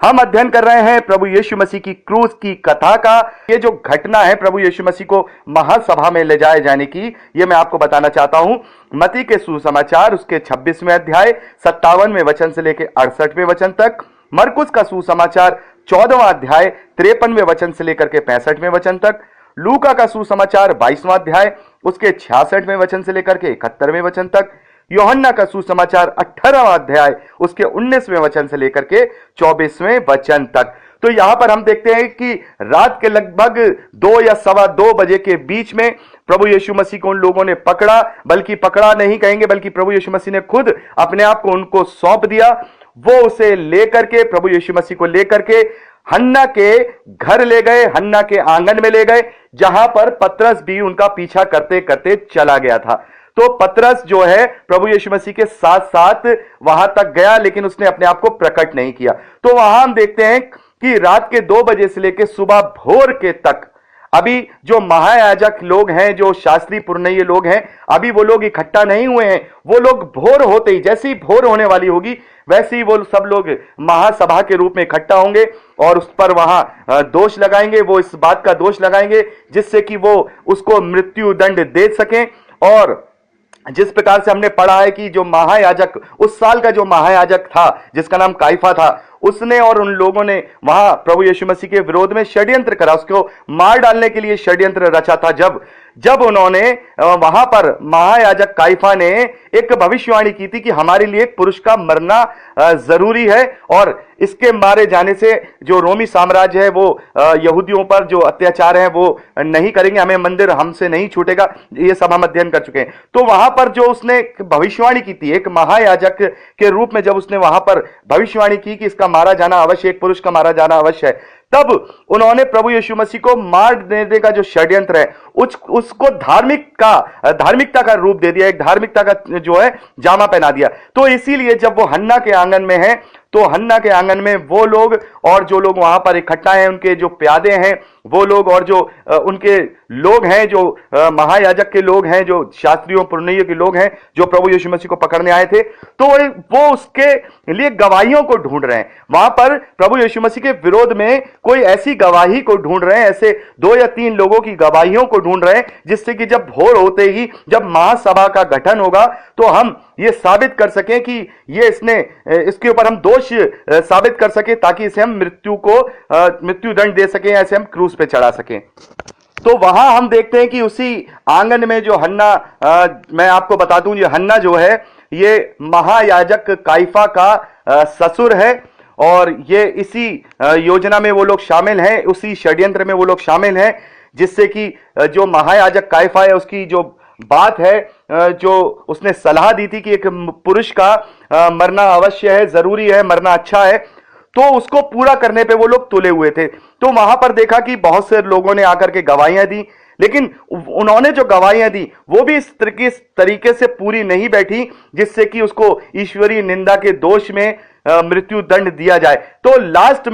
हम अध्ययन कर रहे हैं प्रभु यीशु मसीह की क्रूस की कथा का। ये जो घटना है प्रभु यीशु मसीह को महासभा में ले जाए जाने की, ये मैं आपको बताना चाहता हूं। मत्ती के सुसमाचार उसके 26वें अध्याय 57वें वचन से लेकर 68वें वचन तक, मरकुस का सुसमाचार 14वां अध्याय 53वें वचन से लेकर के 65वें वचन तक, लूका का सुसमाचार 22वां अध्याय उसके 66वें वचन से लेकर के 71वें वचन तक, यूहन्ना का सुसमाचार 18वां अध्याय उसके 19वें वचन से लेकर के 24वें वचन तक। तो यहां पर हम देखते हैं कि रात के लगभग 2 या सवा 2 बजे के बीच में प्रभु यीशु मसीह को उन लोगों ने पकड़ा, बल्कि पकड़ा नहीं कहेंगे, बल्कि प्रभु यीशु मसीह ने खुद अपने आप को उनको सौंप दिया। वो उसे लेकर के, प्रभु यीशु मसीह को लेकर के हन्ना के घर ले गए, हन्ना के आंगन में ले गए, जहां पर पतरस भी उनका पीछा करते करते चला गया था। तो पतरस जो है प्रभु यीशु मसीह के साथ साथ वहां तक गया, लेकिन उसने अपने आप को प्रकट नहीं किया। तो वहां हम देखते हैं कि रात के 2 बजे से लेकर सुबह भोर के तक अभी जो महायाजक लोग हैं, जो शास्त्री पुरनिये लोग हैं, अभी वो लोग इकट्ठा नहीं हुए हैं। वो लोग भोर होते ही, जैसे ही भोर होने वाली होगी वैसे ही वो सब लोग महासभा के रूप में इकट्ठा होंगे और उस पर वहां दोष लगाएंगे। वो इस बात का दोष लगाएंगे जिससे कि वो उसको मृत्यु दंड दे सकें। और जिस प्रकार से हमने पढ़ा है कि जो महायाजक, उस साल का जो महायाजक था जिसका नाम काइफा था, उसने और उन लोगों ने वहां प्रभु यीशु मसीह के विरोध में षड्यंत्र करा, उसको मार डालने के लिए षड्यंत्र रचा था। जब उन्होंने वहां पर महायाजक काइफा ने एक भविष्यवाणी की थी कि हमारे लिए एक पुरुष का मरना जरूरी है और इसके मारे जाने से जो रोमी साम्राज्य है वो यहूदियों पर जो अत्याचार है वो नहीं करेंगे, हमें मंदिर हमसे नहीं छूटेगा। ये सब हम अध्ययन कर चुके हैं। तो वहां पर जो उसने भविष्यवाणी की थी, एक महायाजक के रूप में जब उसने वहां पर भविष्यवाणी की कि इसका मारा जाना अवश्य, एक पुरुष का मारा जाना अवश्य है, तब उन्होंने प्रभु यीशु मसीह को मार देने का जो षड्यंत्र है उसको धार्मिकता का रूप दे दिया, एक धार्मिकता का जो है जामा पहना दिया। तो इसीलिए जब वो हन्ना के आंगन में है, तो हन्ना के आंगन में वो लोग और जो लोग वहां पर इकट्ठा हैं, उनके जो प्यादे हैं वो लोग और जो उनके लोग हैं, जो महायाजक के लोग हैं, जो शास्त्रियों पुरनियों के लोग हैं, जो प्रभु यीशु मसीह को पकड़ने आए थे, तो वो उसके लिए गवाहियों को ढूंढ रहे हैं। वहां पर प्रभु यीशु मसीह के विरोध में कोई ऐसी गवाही को ढूंढ रहे हैं, ऐसे 2 या 3 लोगों की गवाहियों को ढूंढ रहे हैं, जिससे कि जब भोर होते ही, जब महासभा का गठन होगा, तो हम ये साबित कर सकें कि इसके ऊपर हम दोष साबित कर सके, ताकि इसे हम मृत्यु दंड दे सकें, ऐसे हम क्रूस पे चढ़ा सकें। तो वहां हम देखते हैं कि उसी आंगन में जो हन्ना, मैं आपको बता दूं, ये हन्ना जो है ये महायाजक काइफा का ससुर है और ये इसी योजना में वो लोग शामिल हैं, उसी षड्यंत्र में वो लोग शामिल हैं, जिससे कि जो महायाजक काइफा है उसकी जो बात है, जो उसने सलाह दी थी कि एक पुरुष का मरना अवश्य है, जरूरी है, मरना अच्छा है, तो उसको पूरा करने पे वो लोग तुले हुए थे। तो वहां पर देखा कि बहुत से लोगों ने आकर के गवाहियां दी, लेकिन उन्होंने जो गवाहियां दी वो भी इस तरीके से पूरी नहीं बैठी जिससे कि उसको ईश्वरीय निंदा के दोष में मृत्यु दंड दिया जाए। तो लास्ट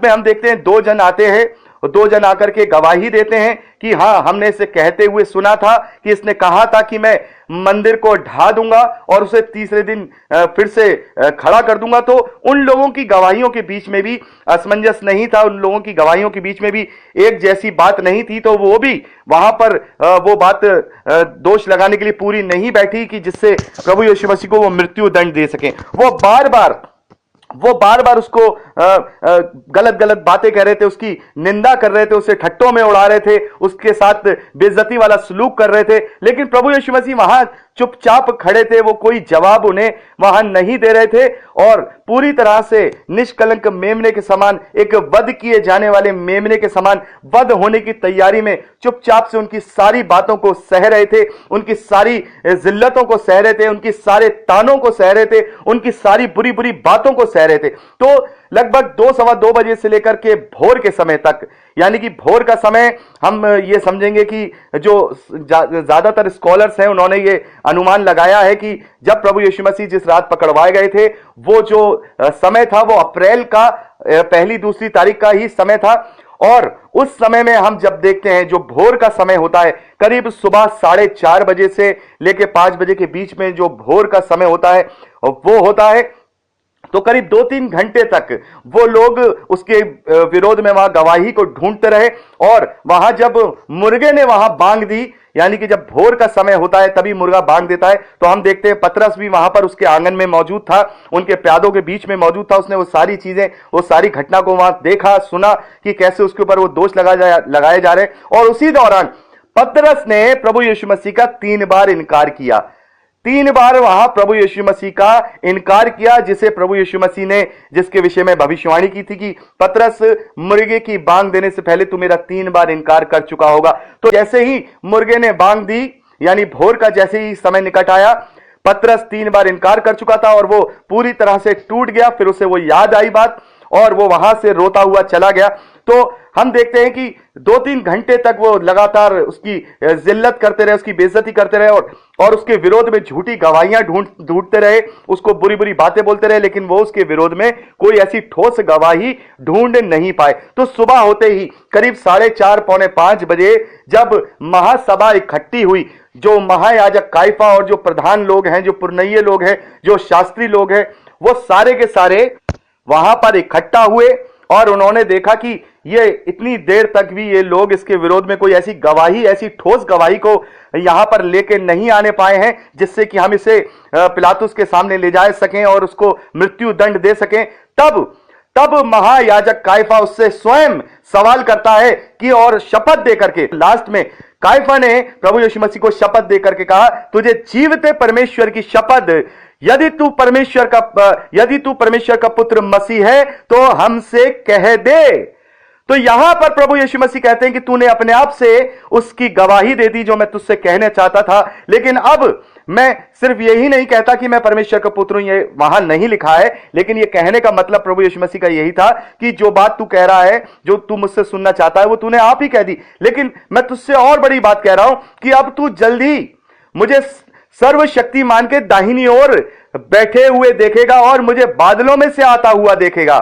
में हम देखते हैं 2 जन आते हैं, 2 जन आकर के गवाही देते हैं कि हाँ, हमने इसे कहते हुए सुना था कि इसने कहा था कि मैं मंदिर को ढा दूंगा और उसे तीसरे दिन फिर से खड़ा कर दूंगा। तो उन लोगों की गवाहियों के बीच में भी असमंजस नहीं था, उन लोगों की गवाहियों के बीच में भी एक जैसी बात नहीं थी। तो वो भी वहां पर वो बात दोष लगाने के लिए पूरी नहीं बैठी कि जिससे प्रभु यीशु मसीह को वो मृत्यु दंड दे सके। वो बार बार उसको गलत बातें कह रहे थे, उसकी निंदा कर रहे थे, उसे ठट्टों में उड़ा रहे थे, उसके साथ बेइज्जती वाला सलूक कर रहे थे, लेकिन प्रभु यीशु मसीह वहां चुपचाप खड़े थे। वो कोई जवाब उन्हें वहां नहीं दे रहे थे और पूरी तरह से निष्कलंक मेमने के समान, एक वध किए जाने वाले मेमने के समान वध होने की तैयारी में चुपचाप से उनकी सारी बातों को सह रहे थे, उनकी सारी जिल्लतों को सह रहे थे, उनकी सारे तानों को सह रहे थे, उनकी सारी बुरी बुरी बातों को सह रहे थे। तो लगभग 2 सवा 2 बजे से लेकर के भोर के समय तक, यानी कि भोर का समय हम ये समझेंगे कि जो ज्यादातर स्कॉलर्स हैं उन्होंने ये अनुमान लगाया है कि जब प्रभु यीशु मसीह जिस रात पकड़वाए गए थे, वो जो समय था वो अप्रैल का 1-2 तारीख का ही समय था। और उस समय में हम जब देखते हैं जो भोर का समय होता है, करीब सुबह 4:30 बजे से लेकर 5 बजे के बीच में जो भोर का समय होता है वो होता है तो करीब 2-3 घंटे तक वो लोग उसके विरोध में वहां गवाही को ढूंढते रहे। और वहां जब मुर्गे ने वहां बांग दी, यानी कि जब भोर का समय होता है तभी मुर्गा बांग देता है, तो हम देखते हैं पतरस भी वहां पर उसके आंगन में मौजूद था, उनके प्यादों के बीच में मौजूद था। उसने वो सारी चीजें, वो सारी घटना को वहां देखा, सुना कि कैसे उसके ऊपर वो दोष लगाए जा रहे। और उसी दौरान पतरस ने प्रभु यीशु मसीह का 3 बार इनकार किया। 3 बार वहां प्रभु यीशु मसीह का इनकार किया, जिसे प्रभु यीशु मसीह ने, जिसके विषय में भविष्यवाणी की थी कि पतरस, मुर्गे की बांग देने से पहले तू मेरा 3 बार इनकार कर चुका होगा। तो जैसे ही मुर्गे ने बांग दी, यानी भोर का जैसे ही समय निकट आया, पतरस 3 बार इनकार कर चुका था और वो पूरी तरह से टूट गया। फिर उसे वो याद आई बात और वो वहां से रोता हुआ चला गया। तो हम देखते हैं कि 2-3 घंटे तक वो लगातार उसकी जिल्लत करते रहे, उसकी बेइज्जती करते रहे और उसके विरोध में झूठी गवाहियां ढूंढते रहे, उसको बुरी बुरी बातें बोलते रहे, लेकिन वो उसके विरोध में कोई ऐसी ठोस गवाही ढूंढ नहीं पाए। तो सुबह होते ही करीब 4:30 पौने 5 बजे जब महासभा इकट्ठी हुई, जो महायाजक काइफा और जो प्रधान लोग हैं, जो पुरनइये लोग हैं, जो शास्त्री लोग हैं, वो सारे के सारे वहां पर इकट्ठा हुए और उन्होंने देखा कि ये इतनी देर तक भी ये लोग इसके विरोध में कोई ऐसी गवाही, ऐसी ठोस गवाही को यहां पर लेके नहीं आने पाए हैं जिससे कि हम इसे पिलातुस के सामने ले जा सकें और उसको मृत्यु दंड दे सकें। तब महायाजक काइफा उससे स्वयं सवाल करता है कि, और शपथ दे करके, लास्ट में काइफा ने प्रभु यीशु मसीह को शपथ दे करके कहा, तुझे जीवते परमेश्वर की शपथ, यदि तू परमेश्वर का पुत्र मसीह है तो हमसे कह दे। तो यहां पर प्रभु यीशु मसीह कहते हैं कि तूने अपने आप से उसकी गवाही दे दी जो मैं तुझसे कहना चाहता था, लेकिन अब मैं सिर्फ यही नहीं कहता कि मैं परमेश्वर का पुत्र हूं, ये वहां नहीं लिखा है, लेकिन ये कहने का मतलब प्रभु यीशु मसीह का यही था कि जो बात तू कह रहा है, जो तू मुझसे सुनना चाहता है, वो तूने आप ही कह दी, लेकिन मैं तुझसे और बड़ी बात कह रहा हूं कि अब तू जल्दी मुझे सर्वशक्तिमान के दाहिनी ओर बैठे हुए देखेगा और मुझे बादलों में से आता हुआ देखेगा।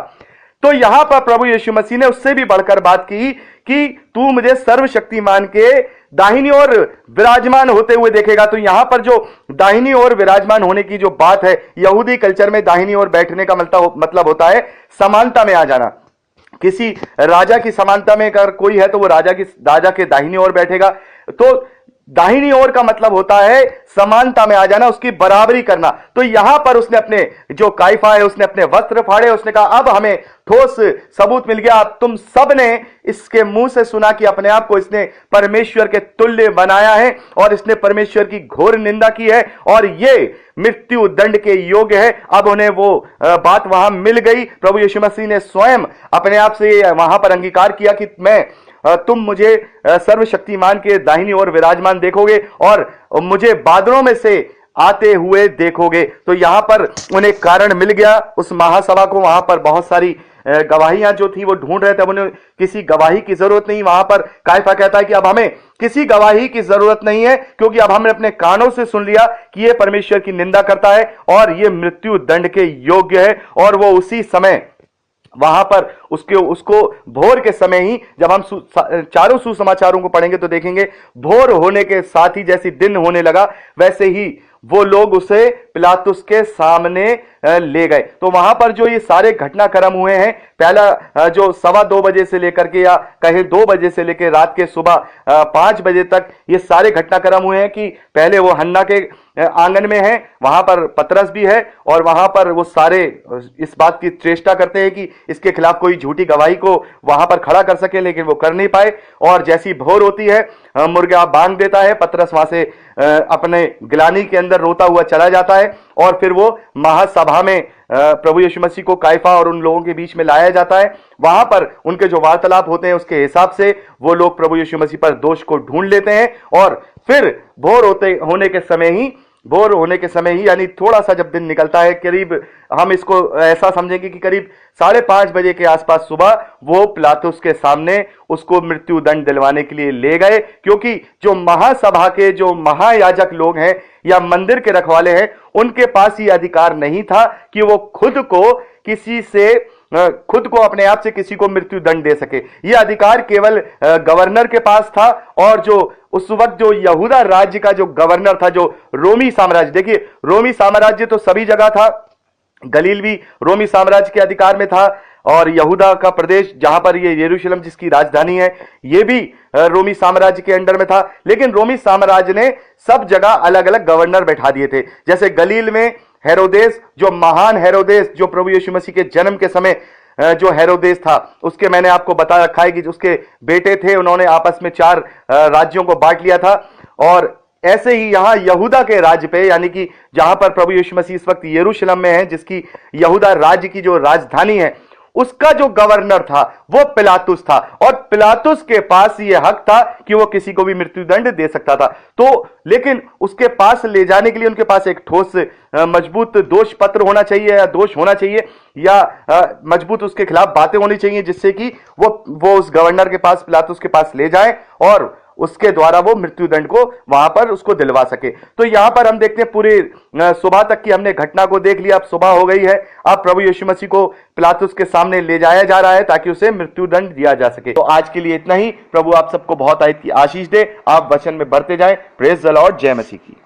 तो यहां पर प्रभु यीशु मसीह ने उससे भी बढ़कर बात की कि तू मुझे सर्वशक्तिमान के दाहिनी ओर विराजमान होते हुए देखेगा। तो यहां पर जो दाहिनी ओर विराजमान होने की जो बात है, यहूदी कल्चर में दाहिनी ओर बैठने का मतलब होता है समानता में आ जाना। किसी राजा की समानता में अगर कोई है तो वो राजा के दाहिनी ओर बैठेगा। तो दाहिनी ओर का मतलब होता है समानता में आ जाना, उसकी बराबरी करना। तो यहां पर उसने अपने, जो काइफा है, उसने अपने वस्त्र फाड़े, उसने कहा अब हमें ठोस सबूत मिल गया। तुम सब ने इसके मुंह से सुना कि अपने आप को इसने परमेश्वर के तुल्य बनाया है और इसने परमेश्वर की घोर निंदा की है और ये मृत्यु दंड के योग्य है। अब उन्हें वो बात वहां मिल गई। प्रभु यीशु मसीह ने स्वयं अपने आप से वहां पर अंगीकार किया कि तुम मुझे सर्वशक्तिमान के दाहिनी ओर विराजमान देखोगे और मुझे बादलों में से आते हुए देखोगे। तो यहां पर उन्हें कारण मिल गया। उस महासभा को वहां पर बहुत सारी गवाहियां जो थी वो ढूंढ रहे थे, अब उन्हें किसी गवाही की जरूरत नहीं। वहां पर काइफा कहता है कि अब हमें किसी गवाही की जरूरत नहीं है, क्योंकि अब हमने अपने कानों से सुन लिया कि ये परमेश्वर की निंदा करता है और ये मृत्यु दंड के योग्य है। और वो उसी समय वहां पर उसको भोर के समय ही, जब हम चारों सुसमाचारों को पढ़ेंगे तो देखेंगे भोर होने के साथ ही जैसे दिन होने लगा, वैसे ही वो लोग उसे पिलातुस के सामने ले गए। तो वहां पर जो ये सारे घटनाक्रम हुए हैं, पहला जो 2:15 बजे से लेकर के, या कहे 2 बजे से लेकर रात के सुबह 5 बजे तक ये सारे घटनाक्रम हुए हैं कि पहले वो हन्ना के आंगन में है, वहां पर पतरस भी है और वहां पर वो सारे इस बात की चेष्टा करते हैं कि इसके खिलाफ कोई झूठी गवाही को वहां पर खड़ा कर सके, लेकिन वो कर नहीं पाए। और जैसी भोर होती है, मुर्गा बांग देता है, पतरस वहां से अपने गिलानी के अंदर रोता हुआ चला जाता है और फिर वो महासभा में प्रभु यीशु मसीह को काइफा और उन लोगों के बीच में लाया जाता है। वहां पर उनके जो वार्तालाप होते हैं उसके हिसाब से वो लोग प्रभु यीशु मसीह पर दोष को ढूंढ लेते हैं और फिर भोर होने के समय ही यानी थोड़ा सा जब दिन निकलता है, करीब हम इसको ऐसा समझेंगे कि करीब 5:30 बजे के आसपास सुबह वो पिलातुस के सामने उसको मृत्यु दंड दिलवाने के लिए ले गए। क्योंकि जो महासभा के जो महायाजक लोग हैं या मंदिर के रखवाले हैं, उनके पास ये अधिकार नहीं था कि वो खुद को अपने आप से किसी को मृत्यु दंड दे सके। यह अधिकार केवल गवर्नर के पास था। और जो उस वक्त जो यहूदा राज्य का जो गवर्नर था, जो रोमी साम्राज्य, देखिए रोमी साम्राज्य तो सभी जगह था, गलील भी रोमी साम्राज्य के अधिकार में था, और यहूदा का प्रदेश जहां पर ये यरूशलेम जिसकी राजधानी है, ये भी रोमी साम्राज्य के अंडर में था। लेकिन रोमी साम्राज्य ने सब जगह अलग अलग गवर्नर बैठा दिए थे। जैसे गलील में हेरोदेस, जो महान हेरोदेस, जो प्रभु यीशु मसीह के जन्म के समय जो हेरोदेस था, उसके मैंने आपको बता रखा है कि उसके बेटे थे, उन्होंने आपस में 4 राज्यों को बांट लिया था। और ऐसे ही यहां यहूदा के राज्य पे, यानी कि जहां पर प्रभु यीशु मसीह इस वक्त यरूशलेम में है, जिसकी यहूदा राज्य की जो राजधानी है, उसका जो गवर्नर था वो पिलातुस था। और पिलातुस के पास ये हक था कि वो किसी को भी मृत्युदंड दे सकता था। तो लेकिन उसके पास ले जाने के लिए उनके पास एक ठोस मजबूत दोष पत्र होना चाहिए, या दोष होना चाहिए, या मजबूत उसके खिलाफ बातें होनी चाहिए, जिससे कि वो उस गवर्नर के पास, पिलातुस के पास ले जाए और उसके द्वारा वो मृत्युदंड को वहां पर उसको दिलवा सके। तो यहां पर हम देखते हैं पूरे सुबह तक की हमने घटना को देख लिया। अब सुबह हो गई है, अब प्रभु यीशु मसीह को पिलातुस के सामने ले जाया जा रहा है ताकि उसे मृत्युदंड दिया जा सके। तो आज के लिए इतना ही। प्रभु आप सबको बहुत आशीष दे, आप वचन में बढ़ते जाएं। Praise the Lord. जय मसीह की।